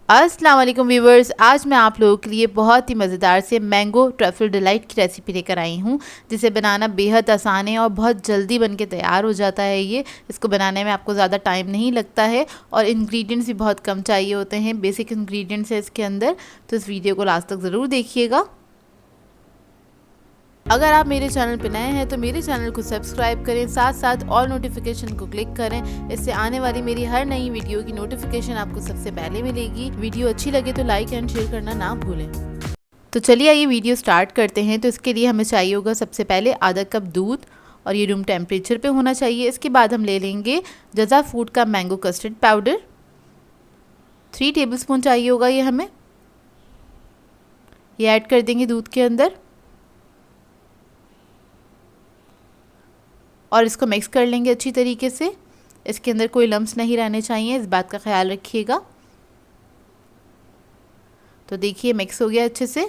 अस्सलाम वालेकुम व्यूवर्स, आज मैं आप लोगों के लिए बहुत ही मज़ेदार से मैंगो ट्रफल डिलाइट की रेसिपी लेकर आई हूँ, जिसे बनाना बेहद आसान है और बहुत जल्दी बनके तैयार हो जाता है। ये इसको बनाने में आपको ज़्यादा टाइम नहीं लगता है और इंग्रेडिएंट्स भी बहुत कम चाहिए होते हैं। बेसिक इंग्रेडिएंट्स है इसके अंदर, तो इस वीडियो को लास्ट तक ज़रूर देखिएगा। अगर आप मेरे चैनल पर नए हैं तो मेरे चैनल को सब्सक्राइब करें, साथ साथ ऑल नोटिफिकेशन को क्लिक करें। इससे आने वाली मेरी हर नई वीडियो की नोटिफिकेशन आपको सबसे पहले मिलेगी। वीडियो अच्छी लगे तो लाइक एंड शेयर करना ना भूलें। तो चलिए आइए वीडियो स्टार्ट करते हैं। तो इसके लिए हमें चाहिए होगा सबसे पहले आधा कप दूध, और ये रूम टेम्परेचर पे होना चाहिए। इसके बाद हम ले लेंगे जज़ा फूड का मैंगो कस्टर्ड पाउडर, 3 टेबलस्पून चाहिए होगा ये हमें। ये ऐड कर देंगे दूध के अंदर और इसको मिक्स कर लेंगे अच्छी तरीके से। इसके अंदर कोई लम्स नहीं रहने चाहिए, इस बात का ख्याल रखिएगा। तो देखिए मिक्स हो गया अच्छे से,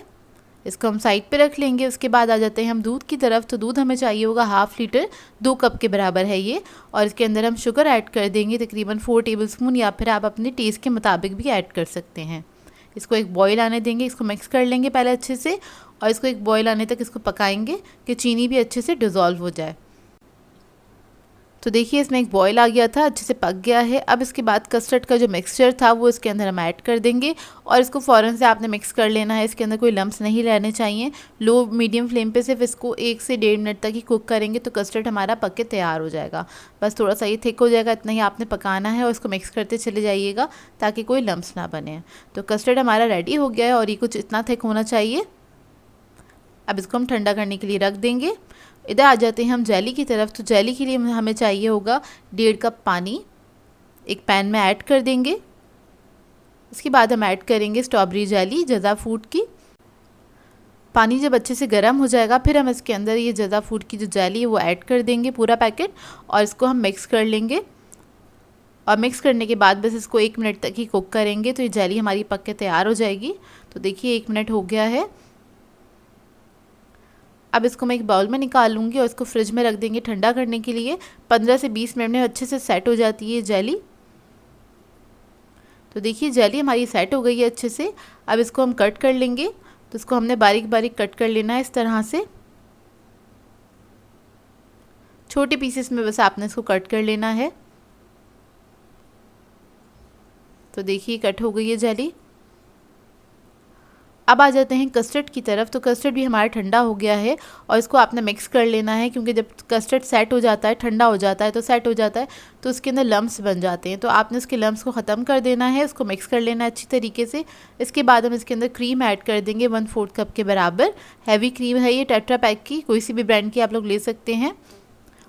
इसको हम साइड पे रख लेंगे। उसके बाद आ जाते हैं हम दूध की तरफ। तो दूध हमें चाहिए होगा 1/2 लीटर, 2 कप के बराबर है ये। और इसके अंदर हम शुगर ऐड कर देंगे तकरीबन 4 टेबलस्पून, या फिर आप अपने टेस्ट के मुताबिक भी ऐड कर सकते हैं। इसको एक बॉईल आने देंगे, इसको मिक्स कर लेंगे पहले अच्छे से, और इसको एक बॉईल आने तक इसको पकाएंगे कि चीनी भी अच्छे से डिज़ोल्व हो जाए। तो देखिए इसमें एक बॉईल आ गया था, अच्छे से पक गया है। अब इसके बाद कस्टर्ड का जो मिक्सचर था वो इसके अंदर हम ऐड कर देंगे और इसको फ़ौरन से आपने मिक्स कर लेना है। इसके अंदर कोई लम्स नहीं रहने चाहिए। लो मीडियम फ्लेम पे सिर्फ इसको 1 से 1.5 मिनट तक ही कुक करेंगे तो कस्टर्ड हमारा पक के तैयार हो जाएगा। बस थोड़ा सा ये थिक हो जाएगा, इतना ही आपने पकाना है और इसको मिक्स करते चले जाइएगा ताकि कोई लम्स ना बने। तो कस्टर्ड हमारा रेडी हो गया है और ये कुछ इतना थिक होना चाहिए। अब इसको हम ठंडा करने के लिए रख देंगे। इधर आ जाते हैं हम जेली की तरफ। तो जेली के लिए हमें चाहिए होगा 1.5 कप पानी, एक पैन में ऐड कर देंगे। इसके बाद हम ऐड करेंगे स्ट्रॉबेरी जेली जज़ा फूड की। पानी जब अच्छे से गर्म हो जाएगा फिर हम इसके अंदर ये जज़ा फूड की जो जेली है वो ऐड कर देंगे, पूरा पैकेट, और इसको हम मिक्स कर लेंगे। और मिक्स करने के बाद बस इसको 1 मिनट तक ही कुक करेंगे तो ये जेली हमारी पक के तैयार हो जाएगी। तो देखिए 1 मिनट हो गया है। अब इसको मैं एक बाउल में निकाल लूँगी और इसको फ्रिज में रख देंगे ठंडा करने के लिए। 15 से 20 मिनट में अच्छे से सेट हो जाती है जेली। तो देखिए जेली हमारी सेट हो गई है अच्छे से। अब इसको हम कट कर लेंगे। तो इसको हमने बारीक बारीक कट कर लेना है इस तरह से, छोटे पीसेस में बस आपने इसको कट कर लेना है। तो देखिए कट हो गई है जेली। अब आ जाते हैं कस्टर्ड की तरफ। तो कस्टर्ड भी हमारा ठंडा हो गया है और इसको आपने मिक्स कर लेना है, क्योंकि जब कस्टर्ड सेट हो जाता है, ठंडा हो जाता है तो सेट हो जाता है तो उसके अंदर लम्स बन जाते हैं। तो आपने उसके लम्स को ख़त्म कर देना है, उसको मिक्स कर लेना है अच्छी तरीके से। इसके बाद हम इसके अंदर क्रीम ऐड कर देंगे 1/4 कप के बराबर। हैवी क्रीम है ये, टेट्रा पैक की, कोई सी भी ब्रांड की आप लोग ले सकते हैं।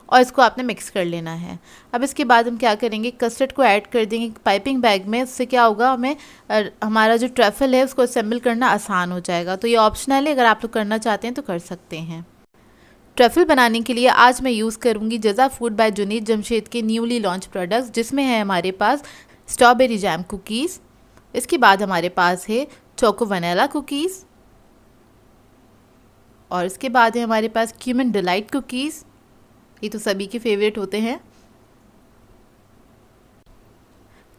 और इसको आपने मिक्स कर लेना है। अब इसके बाद हम क्या करेंगे, कस्टर्ड को ऐड कर देंगे पाइपिंग बैग में। इससे क्या होगा, हमें हमारा जो ट्रफल है उसको असेंबल करना आसान हो जाएगा। तो ये ऑप्शनल है, अगर आप लोग करना चाहते हैं तो कर सकते हैं। ट्रफल बनाने के लिए आज मैं यूज़ करूँगी जज़ा फूड बाय जुनीद जमशेद के न्यूली लॉन्च प्रोडक्ट्स, जिसमें है हमारे पास स्ट्रॉबेरी जैम कुकीज़। इसके बाद हमारे पास है चोको वनीला कुकीज़, और इसके बाद है हमारे पास क्यूमन डिलाइट कुकीज़। ये तो सभी के फेवरेट होते हैं।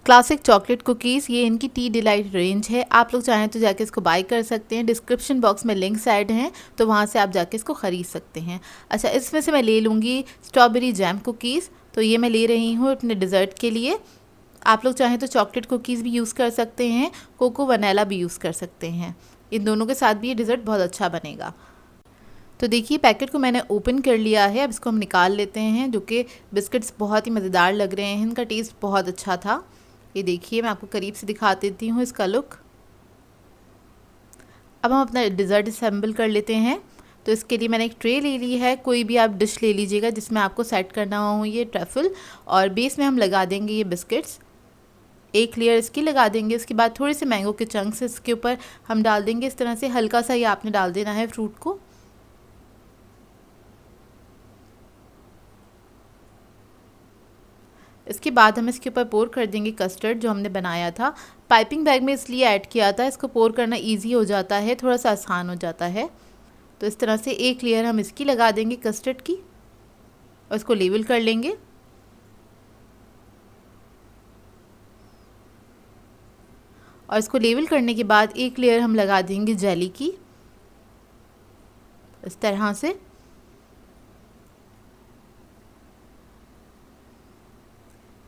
क्लासिक चॉकलेट कुकीज़, ये इनकी टी डिलाइट रेंज है। आप लोग चाहें तो जाके इसको बाय कर सकते हैं। डिस्क्रिप्शन बॉक्स में लिंक्स ऐड हैं तो वहाँ से आप जाके इसको ख़रीद सकते हैं। अच्छा, इसमें से मैं ले लूँगी स्ट्रॉबेरी जैम कुकीज़। तो ये मैं ले रही हूँ अपने डिज़र्ट के लिए। आप लोग चाहें तो चॉकलेट कुकीज़ भी यूज़ कर सकते हैं, कोको वनीला भी यूज़ कर सकते हैं। इन दोनों के साथ भी ये डिज़र्ट बहुत अच्छा बनेगा। तो देखिए पैकेट को मैंने ओपन कर लिया है। अब इसको हम निकाल लेते हैं, जो कि बिस्किट्स बहुत ही मज़ेदार लग रहे हैं, इनका टेस्ट बहुत अच्छा था। ये देखिए मैं आपको करीब से दिखा देती हूँ इसका लुक। अब हम अपना डिज़र्ट असेंबल कर लेते हैं। तो इसके लिए मैंने एक ट्रे ले ली है, कोई भी आप डिश ले लीजिएगा जिसमें आपको सेट करना हो ये ट्रफल। और बेस में हम लगा देंगे ये बिस्किट्स, एक लेयर इसकी लगा देंगे। उसके बाद थोड़े से मैंगो के चंक्स इसके ऊपर हम डाल देंगे। इस तरह से हल्का सा ये आपने डाल देना है फ्रूट को। इसके बाद हम इसके ऊपर पोर कर देंगे कस्टर्ड जो हमने बनाया था। पाइपिंग बैग में इसलिए ऐड किया था, इसको पोर करना इजी हो जाता है, थोड़ा सा आसान हो जाता है। तो इस तरह से एक लेयर हम इसकी लगा देंगे कस्टर्ड की और इसको लेवल कर लेंगे। और इसको लेवल करने के बाद एक लेयर हम लगा देंगे जेली की, इस तरह से।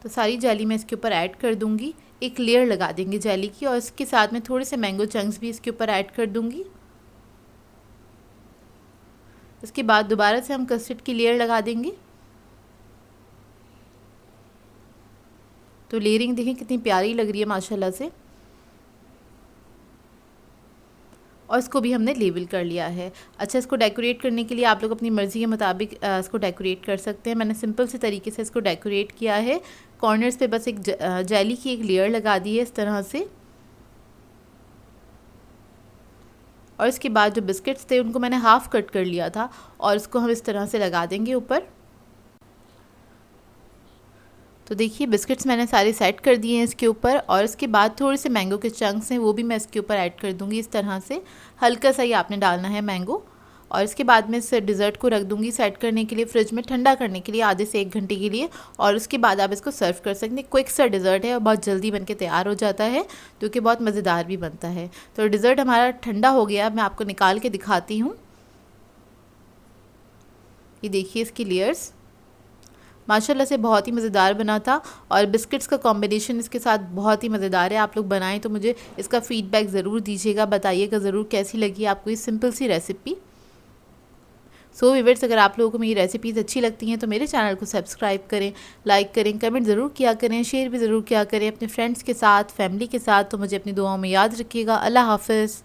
तो सारी जेली मैं इसके ऊपर ऐड कर दूंगी, एक लेयर लगा देंगे जेली की, और इसके साथ में थोड़े से मैंगो चंक्स भी इसके ऊपर ऐड कर दूंगी। इसके बाद दोबारा से हम कस्टर्ड की लेयर लगा देंगे। तो लेयरिंग देखें कितनी प्यारी लग रही है माशाल्लाह से। और इसको भी हमने लेवल कर लिया है। अच्छा, इसको डेकोरेट करने के लिए आप लोग अपनी मर्ज़ी के मुताबिक इसको डेकोरेट कर सकते हैं। मैंने सिंपल से तरीके से इसको डेकोरेट किया है। कॉर्नर्स पे बस एक जेली की एक लेयर लगा दी है इस तरह से, और इसके बाद जो बिस्किट्स थे उनको मैंने हाफ़ कट कर लिया था, और इसको हम इस तरह से लगा देंगे ऊपर। तो देखिए बिस्किट्स मैंने सारे सेट कर दिए हैं इसके ऊपर, और इसके बाद थोड़े से मैंगो के चंक्स हैं वो भी मैं इसके ऊपर ऐड कर दूंगी इस तरह से। हल्का सा ही आपने डालना है मैंगो। और इसके बाद मैं इस डिज़र्ट को रख दूंगी सेट करने के लिए फ्रिज में, ठंडा करने के लिए आधे से 1 घंटे के लिए। और उसके बाद आप इसको सर्व कर सकते हैं। क्विक सा डिज़र्ट है और बहुत जल्दी बन के तैयार हो जाता है, जो कि बहुत मज़ेदार भी बनता है। तो डिज़र्ट हमारा ठंडा हो गया, मैं आपको निकाल के दिखाती हूँ। ये देखिए इसकी लेयर्स माशाल्लाह से बहुत ही मज़ेदार बना था, और बिस्किट्स का कॉम्बिनेशन इसके साथ बहुत ही मज़ेदार है। आप लोग बनाएं तो मुझे इसका फ़ीडबैक ज़रूर दीजिएगा, बताइएगा ज़रूर कैसी लगी आपको ये सिंपल सी रेसिपी। सो व्यूअर्स, अगर आप लोगों को मेरी रेसिपीज़ अच्छी लगती हैं तो मेरे चैनल को सब्सक्राइब करें, लाइक करें, कमेंट ज़रूर किया करें, शेयर भी ज़रूर किया करें अपने फ्रेंड्स के साथ, फैमिली के साथ। तो मुझे अपनी दुआओं में याद रखिएगा। अल्लाह हाफ़िज़।